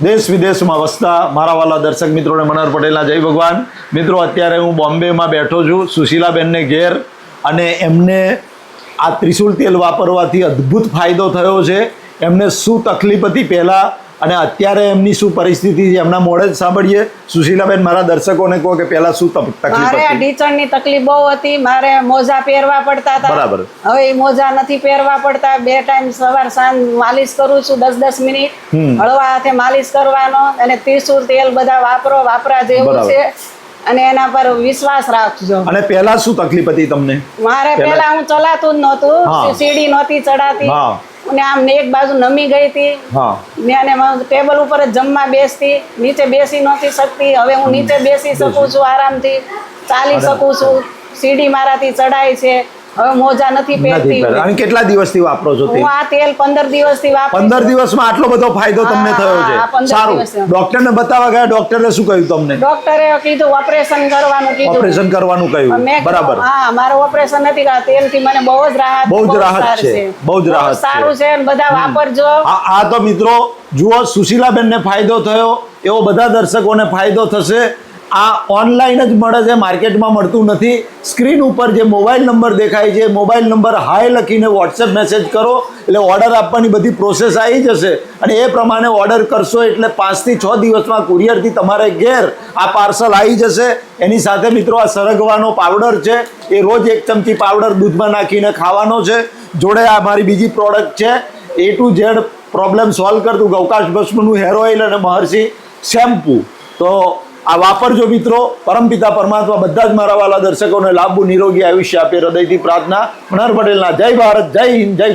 દેશ વિદેશમાં વસતા મારા વાલા દર્શક મિત્રોને મનોહર પટેલના જય ભગવાન. મિત્રો, અત્યારે હું બોમ્બેમાં બેઠો છું સુશીલાબેનને ઘેર, અને એમને આ ત્રિશુલ તેલ વાપરવાથી અદ્ભુત ફાયદો થયો છે. એમને શું તકલીફ હતી પહેલાં અને અત્યારે એમની શું પરિસ્થિતિ છે એમના મોઢે જ સાંભળીએ. સુશીલાબેન, મારા દર્શકોને કહો કે પહેલાં શું તકલીફ મારે હતી? ઢીચણની તકલીફ બહુ હતી. મારે મોજા પહેરવા પડતા હતા. બરાબર. હવે એ મોજા નથી પહેરવા પડતા. 2 ટાઈમ સવાર સાંજ માલિશ કરું છું, 10-10 મિનિટ હળવા હાથે માલિશ કરવાનો. અને ત્રિશુલ તેલ બધા વાપરા જેવું બરાબર. છે, અને એના પર વિશ્વાસ રાખજો. અને પહેલાં શું તકલીફ હતી તમને? મારે પહેલા હું ચલાતું જ નહોતું, સીડી નહોતી ચડાતી, અને આમ ને એક બાજુ નમી ગઈ હતી. અને ટેબલ ઉપર જ જમવા બેસતી, નીચે બેસી નહોતી શકતી. હવે હું નીચે બેસી શકું છું, આરામથી ચાલી શકું છું. સીડી મારાથી ચડાય છે. હવે મોજા નથી પહેરતી. અને કેટલા દિવસથી વાપરો છો? હું આ તેલ 15 દિવસથી વાપરું. 15 દિવસમાં આટલો બધો ફાયદો તમને થયો છે? 15 સારું. દિવસમાં. ડોક્ટરને બતાવવા ગયા, ડોક્ટરે શું કહ્યું તમને? ડોક્ટરે કીધું ઓપરેશન કરવાનું કીધું. ઓપરેશન કરવાનું કહ્યું. મેં કીધું, બરાબર. હા, મારે ઓપરેશન નથી કરવા. તેલથી મને બહુ જ રાહત, બહુ જ રાહત સારું છે. બહુ જ રાહત છે. સારું છે, અને બધા વાપરજો. આ તો મિત્રો જુઓ, સુશીલાબેનને ફાયદો થયો એવો બધા દર્શકોને ફાયદો થશે. આ ઓનલાઈન જ મળે છે, માર્કેટમાં મળતું નથી. સ્ક્રીન ઉપર જે મોબાઈલ નંબર દેખાય છે, મોબાઈલ નંબર હાય લખીને વોટ્સએપ મેસેજ કરો એટલે ઓર્ડર આપવાની બધી પ્રોસેસ આવી જશે, અને એ પ્રમાણે ઓર્ડર કરશો એટલે 5 થી 6 દિવસમાં કુરિયરથી તમારે ઘેર આ પાર્સલ આવી જશે. એની સાથે મિત્રો આ સરગવાનો પાવડર છે, એ રોજ 1 ચમચી પાવડર દૂધમાં નાખીને ખાવાનો છે. જોડે આ મારી બીજી પ્રોડક્ટ છે, A to Z problem solve કરતું ગૌકાશ ભસ્મનું હેર ઓઇલ અને મહર્ષિ શેમ્પૂ. તો આ વાપરજો મિત્રો. પરમપિતા પરમાત્મા બધા જ મારા વાલા દર્શકોને લાંબુ નિરોગી આયુષ્ય આપે. હૃદયથી પ્રાર્થના. મનોહર પટેલના જય ભારત, જય હિન્દ, જય